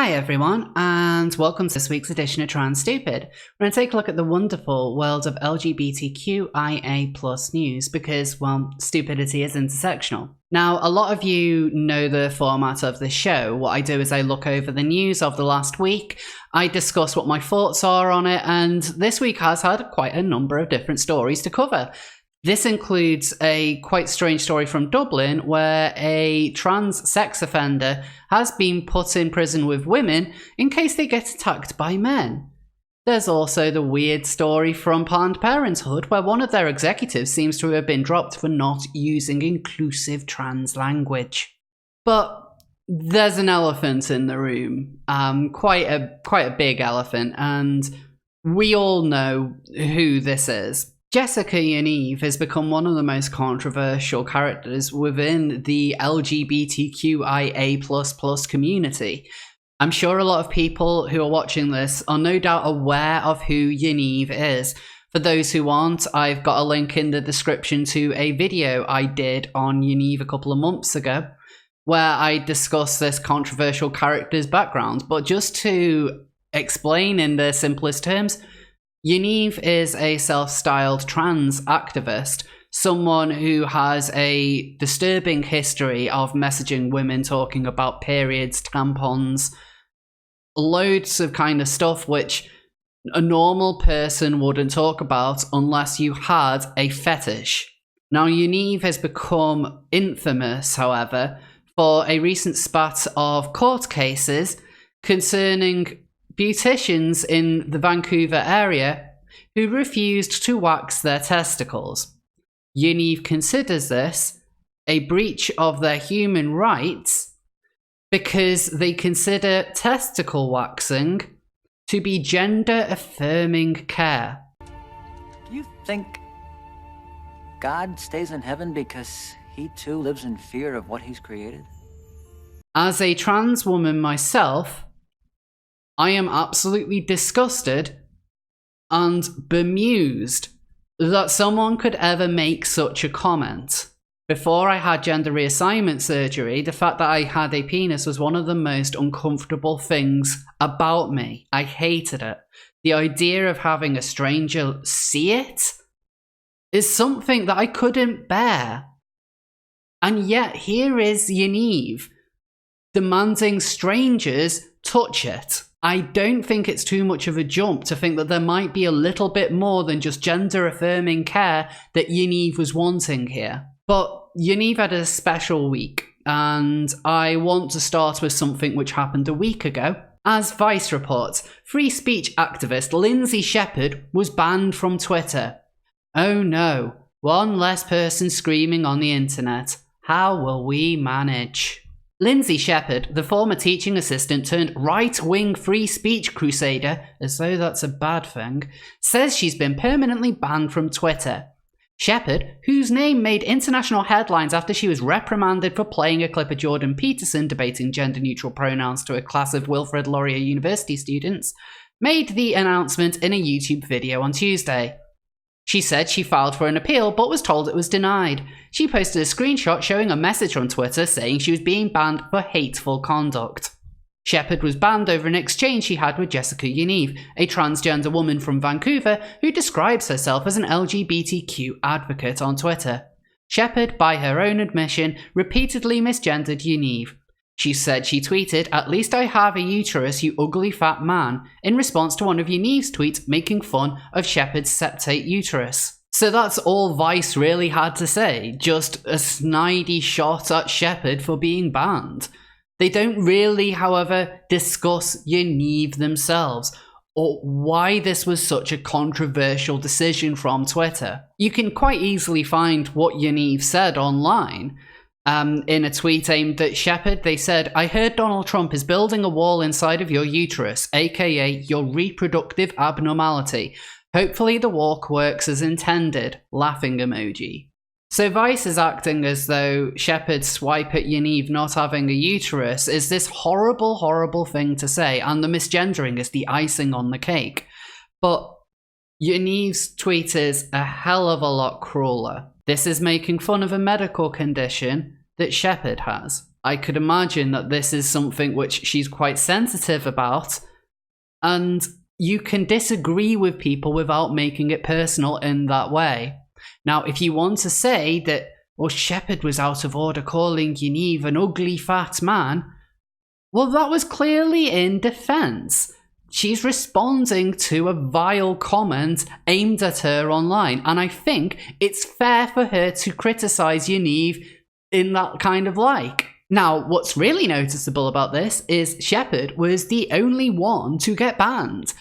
Hi everyone, and welcome to this week's edition of Trans Stupid. We're going to take a look at the wonderful world of LGBTQIA+ news because, well, stupidity is intersectional. Now, a lot of you know the format of this show. What I do is I look over the news of the last week, I discuss what my thoughts are on it, and this week has had quite a number of different stories to cover. This includes a quite strange story from Dublin where a trans sex offender has been put in prison with women in case they get attacked by men. There's also the weird story from Planned Parenthood where one of their executives seems to have been dropped for not using inclusive trans language. But there's an elephant in the room, quite a big elephant, and we all know who this is. Jessica Yaniv has become one of the most controversial characters within the LGBTQIA++ community. I'm sure a lot of people who are watching this are no doubt aware of who Yaniv is. For those who aren't, I've got a link in the description to a video I did on Yaniv a couple of months ago, where I discuss this controversial character's background. But just to explain in the simplest terms, Yaniv is a self-styled trans activist, someone who has a disturbing history of messaging women talking about periods, tampons, loads of kind of stuff which a normal person wouldn't talk about unless you had a fetish. Now, Yaniv has become infamous, however, for a recent spat of court cases concerning beauticians in the Vancouver area who refused to wax their testicles. Yaniv considers this a breach of their human rights because they consider testicle waxing to be gender-affirming care. Do you think God stays in heaven because he too lives in fear of what he's created? As a trans woman myself, I am absolutely disgusted and bemused that someone could ever make such a comment. Before I had gender reassignment surgery, the fact that I had a penis was one of the most uncomfortable things about me. I hated it. The idea of having a stranger see it is something that I couldn't bear. And yet here is Yaniv demanding strangers touch it. I don't think it's too much of a jump to think that there might be a little bit more than just gender-affirming care that Yaniv was wanting here. But Yaniv had a special week, and I want to start with something which happened a week ago. As Vice reports, free speech activist Lindsay Shepherd was banned from Twitter. Oh no, one less person screaming on the internet. How will we manage? Lindsay Shepherd, the former teaching assistant turned right-wing free speech crusader, as though that's a bad thing, says she's been permanently banned from Twitter. Shepherd, whose name made international headlines after she was reprimanded for playing a clip of Jordan Peterson debating gender-neutral pronouns to a class of Wilfrid Laurier University students, made the announcement in a YouTube video on Tuesday. She said she filed for an appeal but was told it was denied. She posted a screenshot showing a message on Twitter saying she was being banned for hateful conduct. Shepherd was banned over an exchange she had with Jessica Yaniv, a transgender woman from Vancouver who describes herself as an LGBTQ advocate on Twitter. Shepherd, by her own admission, repeatedly misgendered Yaniv. She said she tweeted, "At least I have a uterus, you ugly fat man," in response to one of Yaniv's tweets making fun of Shepherd's septate uterus. So that's all Vice really had to say, just a snidey shot at Shepherd for being banned. They don't really, however, discuss Yaniv themselves, or why this was such a controversial decision from Twitter. You can quite easily find what Yaniv said online. In a tweet aimed at Shepherd, they said, "I heard Donald Trump is building a wall inside of your uterus, aka your reproductive abnormality. Hopefully the walk works as intended," laughing emoji. So Vice is acting as though Shepherd's swipe at Yaniv not having a uterus is this horrible, horrible thing to say, and the misgendering is the icing on the cake. But Yaniv's tweet is a hell of a lot crueler. This is making fun of a medical condition that Shepherd has. I could imagine that this is something which she's quite sensitive about, and you can disagree with people without making it personal in that way. Now, if you want to say that, well, Shepherd was out of order calling Yaniv an ugly fat man, well, that was clearly in defense. She's responding to a vile comment aimed at her online, and I think it's fair for her to criticize Yaniv in that kind of like. Now, what's really noticeable about this is Shepherd was the only one to get banned.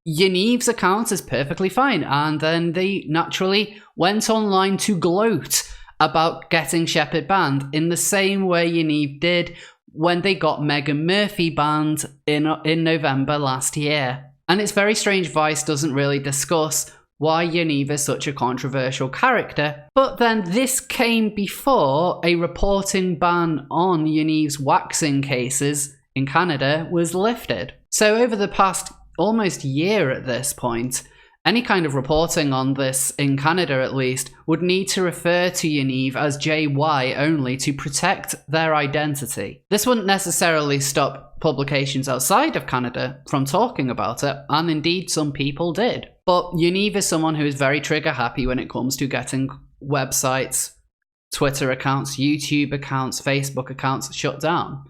Yaniv's account is perfectly fine, and then they naturally went online to gloat about getting Shepherd banned in the same way Yaniv did when they got Meghan Murphy banned in November last year. And it's very strange Vice doesn't really discuss why Yaniv is such a controversial character, but then this came before a reporting ban on Yaniv's waxing cases in Canada was lifted. So over the past almost year at this point, any kind of reporting on this, in Canada at least, would need to refer to Yaniv as JY only to protect their identity. This wouldn't necessarily stop publications outside of Canada from talking about it, and indeed some people did. But Yaniv is someone who is very trigger happy when it comes to getting websites, Twitter accounts, YouTube accounts, Facebook accounts shut down.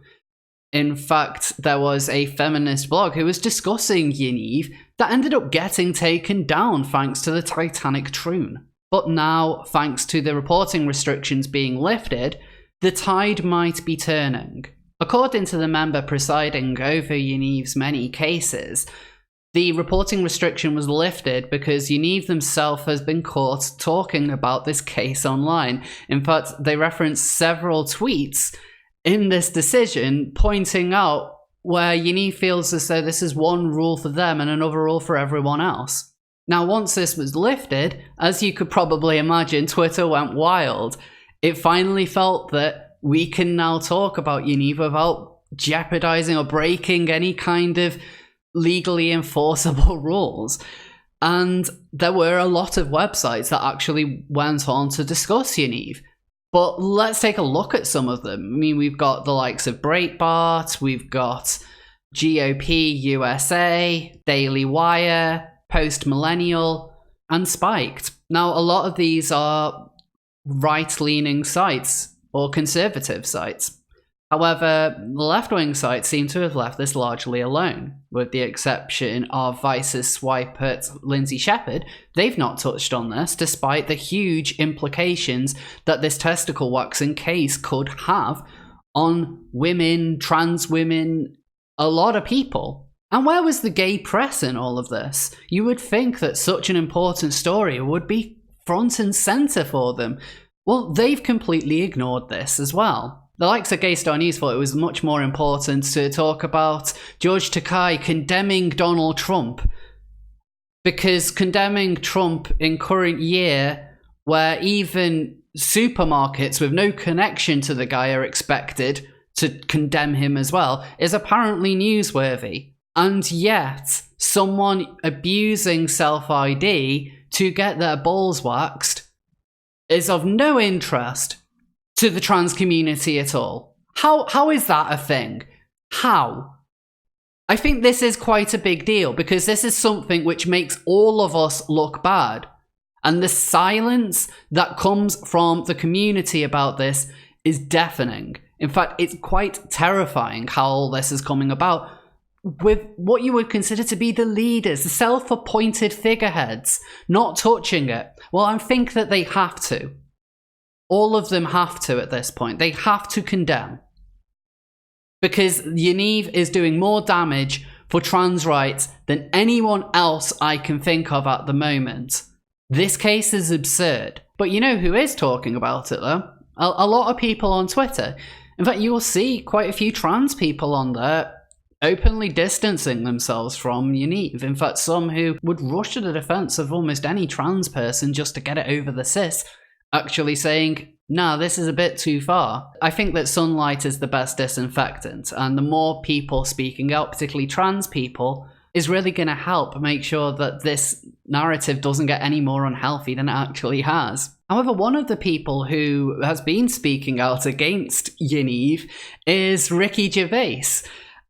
In fact, there was a feminist blog who was discussing Yaniv that ended up getting taken down thanks to the Titanic troon. But now, thanks to the reporting restrictions being lifted, the tide might be turning. According to the member presiding over Yaniv's many cases, the reporting restriction was lifted because Yaniv themselves has been caught talking about this case online. In fact, they referenced several tweets in this decision pointing out where Yaniv feels as though this is one rule for them and another rule for everyone else. Now, once this was lifted, as you could probably imagine, Twitter went wild. It finally felt that we can now talk about Yaniv without jeopardizing or breaking any kind of legally enforceable rules. And there were a lot of websites that actually went on to discuss Yaniv. But let's take a look at some of them. I mean, we've got the likes of Breitbart, we've got GOP USA, Daily Wire, Post Millennial, and Spiked. Now, a lot of these are right-leaning sites or conservative sites. However, the left-wing sites seem to have left this largely alone, with the exception of Vice's swipe at Lindsay Shepherd. They've not touched on this, despite the huge implications that this testicle waxing case could have on women, trans women, a lot of people. And where was the gay press in all of this? You would think that such an important story would be front and centre for them. Well, they've completely ignored this as well. The likes of Gay Star News thought it was much more important to talk about George Takei condemning Donald Trump, because condemning Trump in current year, where even supermarkets with no connection to the guy are expected to condemn him as well, is apparently newsworthy. And yet, someone abusing self-ID to get their balls waxed is of no interest to the trans community at all. How is that a thing? How? I think this is quite a big deal, because this is something which makes all of us look bad. And the silence that comes from the community about this is deafening. In fact, it's quite terrifying how all this is coming about, with what you would consider to be the leaders, the self-appointed figureheads, not touching it. Well, I think that they have to. All of them have to at this point. They have to condemn. Because Yaniv is doing more damage for trans rights than anyone else I can think of at the moment. This case is absurd. But you know who is talking about it, though? A lot of people on Twitter. In fact, you will see quite a few trans people on there openly distancing themselves from Yaniv. In fact, some who would rush to the defense of almost any trans person just to get it over the cis, actually saying, nah, this is a bit too far. I think that sunlight is the best disinfectant, and the more people speaking out, particularly trans people, is really going to help make sure that this narrative doesn't get any more unhealthy than it actually has. However, one of the people who has been speaking out against Yaniv is Ricky Gervais.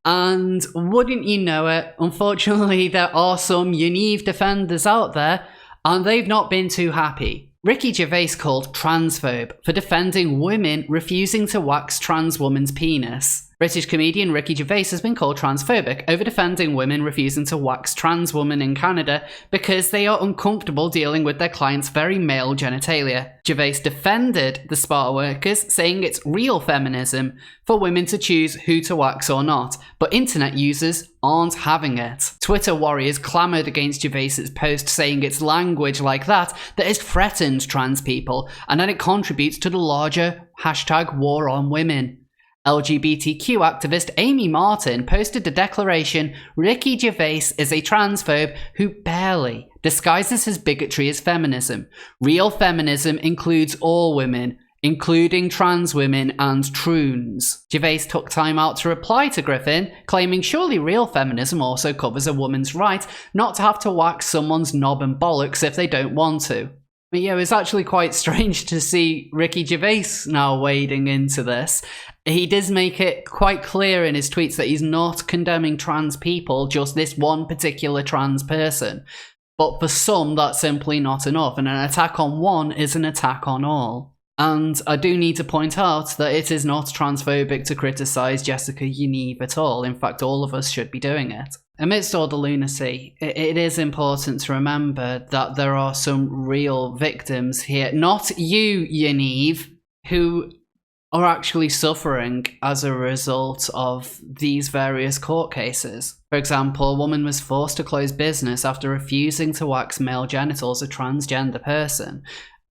And wouldn't you know it, unfortunately, there are some Yaniv defenders out there, and they've not been too happy. Ricky Gervais called transphobe for defending women refusing to wax trans woman's penis. British comedian Ricky Gervais has been called transphobic over defending women refusing to wax trans women in Canada because they are uncomfortable dealing with their clients' very male genitalia. Gervais defended the spa workers, saying it's real feminism for women to choose who to wax or not, but internet users aren't having it. Twitter warriors clamoured against Gervais's post, saying it's language like that that has threatened trans people, and that it contributes to the larger #war on women. LGBTQ activist Amy Martin posted the declaration, "Ricky Gervais is a transphobe who barely disguises his bigotry as feminism. Real feminism includes all women, including trans women and troons." Gervais took time out to reply to Griffin, claiming surely real feminism also covers a woman's right not to have to wax someone's knob and bollocks if they don't want to. But yeah, it's actually quite strange to see Ricky Gervais now wading into this. He does make it quite clear in his tweets that he's not condemning trans people, just this one particular trans person. But for some, that's simply not enough, and an attack on one is an attack on all. And I do need to point out that it is not transphobic to criticise Jessica Yaniv at all. In fact, all of us should be doing it. Amidst all the lunacy, it is important to remember that there are some real victims here. Not you, Yaniv, who are actually suffering as a result of these various court cases. For example, a woman was forced to close business after refusing to wax male genitals of a transgender person.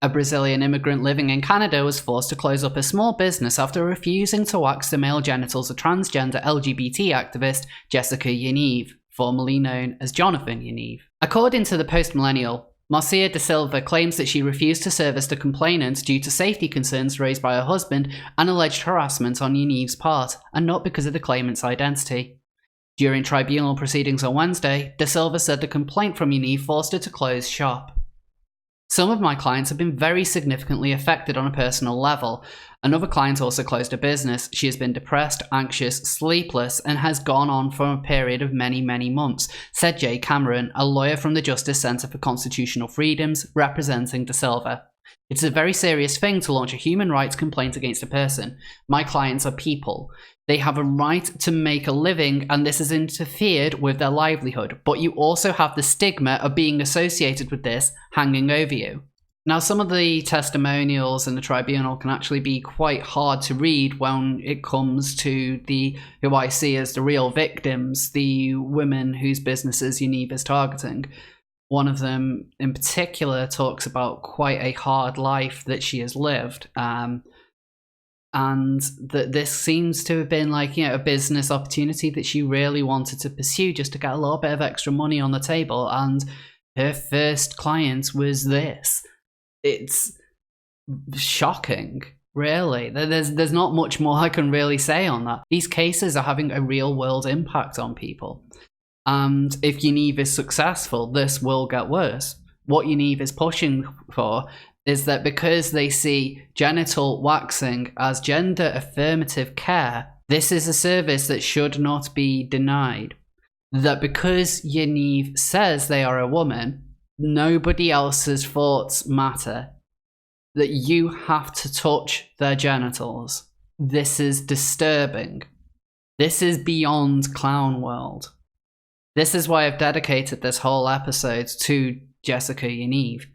A Brazilian immigrant living in Canada was forced to close up a small business after refusing to wax the male genitals of transgender LGBT activist Jessica Yaniv, formerly known as Jonathan Yaniv. According to the Post-Millennial, Marcia de Silva claims that she refused to service the complainant due to safety concerns raised by her husband and alleged harassment on Yaniv's part, and not because of the claimant's identity. During tribunal proceedings on Wednesday, de Silva said the complaint from Yaniv forced her to close shop. Some of my clients have been very significantly affected on a personal level. Another client also closed a business. She has been depressed, anxious, sleepless, and has gone on for a period of many, many months, said Jay Cameron, a lawyer from the Justice Centre for Constitutional Freedoms, representing de Silva. It's a very serious thing to launch a human rights complaint against a person. My clients are people. They have a right to make a living, and this has interfered with their livelihood. But you also have the stigma of being associated with this hanging over you. Now, some of the testimonials in the tribunal can actually be quite hard to read when it comes to who I see as the real victims, the women whose businesses Yaniv is targeting. One of them in particular talks about quite a hard life that she has lived. And that this seems to have been like, a business opportunity that she really wanted to pursue just to get a little bit of extra money on the table. And her first client was this. It's shocking, really. There's not much more I can really say on that. These cases are having a real world impact on people. And if Yaniv is successful, this will get worse. What Yaniv is pushing for is that because they see genital waxing as gender affirmative care, this is a service that should not be denied. That because Yaniv says they are a woman, nobody else's thoughts matter. That you have to touch their genitals. This is disturbing. This is beyond clown world. This is why I've dedicated this whole episode to Jessica Yaniv,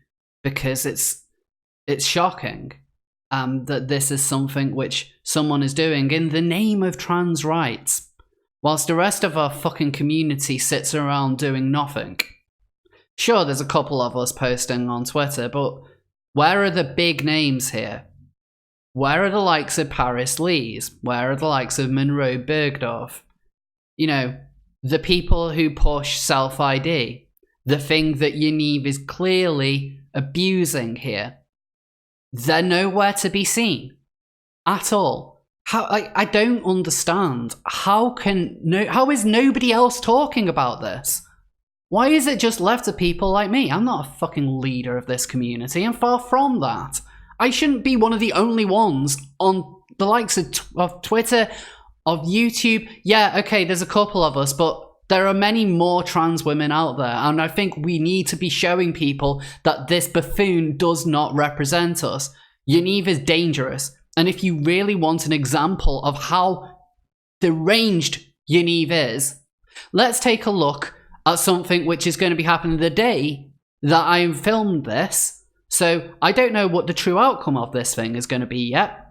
because it's shocking that this is something which someone is doing in the name of trans rights, whilst the rest of our fucking community sits around doing nothing. Sure, there's a couple of us posting on Twitter, but where are the big names here? Where are the likes of Paris Lees? Where are the likes of Monroe Bergdorf? The people who push self-ID, the thing that Yaniv is clearly abusing here. They're nowhere to be seen at all. I don't understand. How is nobody else talking about this? Why is it just left to people like me? I'm not a fucking leader of this community. I'm far from that. I shouldn't be one of the only ones on the likes of Twitter, of YouTube. Yeah, okay, there's a couple of us, but there are many more trans women out there, and I think we need to be showing people that this buffoon does not represent us. Yaniv is dangerous, and if you really want an example of how deranged Yaniv is, let's take a look at something which is going to be happening the day that I filmed this. So I don't know what the true outcome of this thing is going to be yet,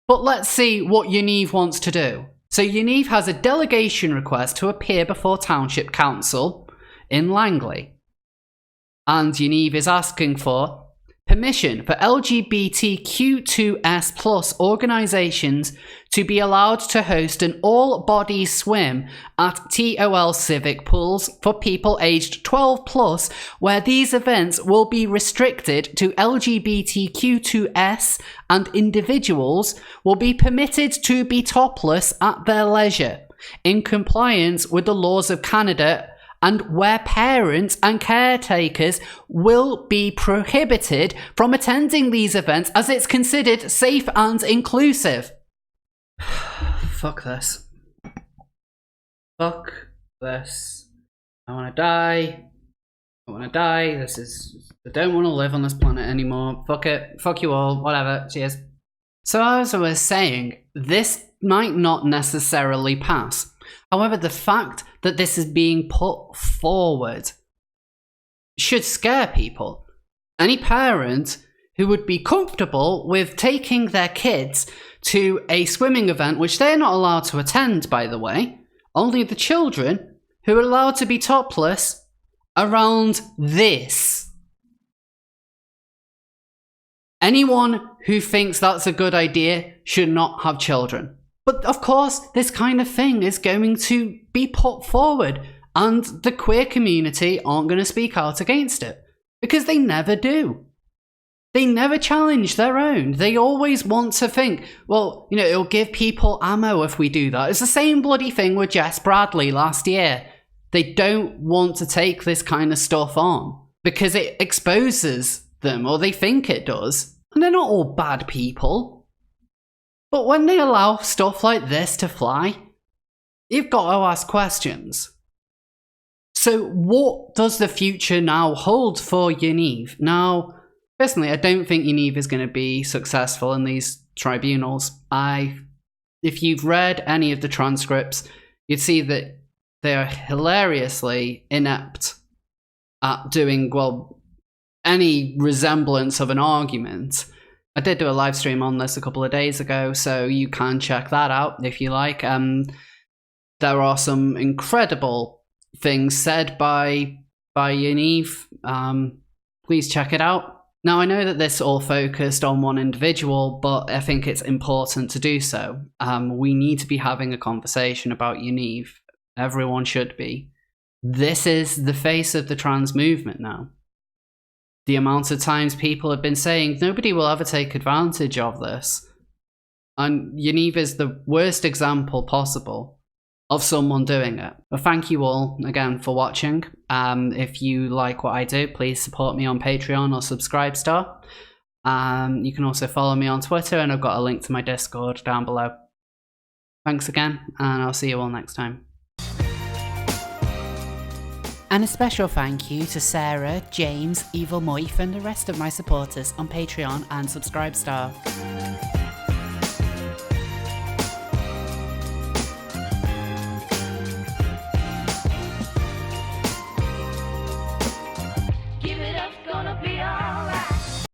but let's see what Yaniv wants to do. So Yaniv has a delegation request to appear before Township Council in Langley. And Yaniv is asking for permission for LGBTQ2S plus organisations to be allowed to host an all-body swim at TOL Civic Pools for people aged 12 plus, where these events will be restricted to LGBTQ2S and individuals will be permitted to be topless at their leisure, in compliance with the laws of Canada, and where parents and caretakers will be prohibited from attending these events as it's considered safe and inclusive. Fuck this. Fuck this. I want to die. I want to die. I don't want to live on this planet anymore. Fuck it. Fuck you all. Whatever. Cheers. So as I was saying, this might not necessarily pass. However, the fact that this is being put forward should scare people. Any parent who would be comfortable with taking their kids to a swimming event, which they're not allowed to attend, by the way, only the children who are allowed to be topless around this. Anyone who thinks that's a good idea should not have children. But of course, this kind of thing is going to be put forward, and the queer community aren't going to speak out against it, because they never do. They never challenge their own. They always want to think, well, you know, it'll give people ammo if we do that. It's the same bloody thing with Jess Bradley last year. They don't want to take this kind of stuff on because it exposes them, or they think it does. And they're not all bad people. But when they allow stuff like this to fly, you've got to ask questions. So what does the future now hold for Yaniv? Now, personally, I don't think Yaniv is going to be successful in these tribunals. If you've read any of the transcripts, you'd see that they are hilariously inept at doing, well, any resemblance of an argument. I did do a live stream on this a couple of days ago, so you can check that out if you like. There are some incredible things said by Yaniv. Please check it out. Now, I know that this all focused on one individual, but I think it's important to do so. We need to be having a conversation about Yaniv. Everyone should be. This is the face of the trans movement now. The amount of times people have been saying nobody will ever take advantage of this. And Yaniv is the worst example possible of someone doing it. But thank you all again for watching. If you like what I do, please support me on Patreon or Subscribestar. You can also follow me on Twitter, and I've got a link to my Discord down below. Thanks again, and I'll see you all next time. And a special thank you to Sarah, James, Evil Moif, and the rest of my supporters on Patreon and Subscribestar.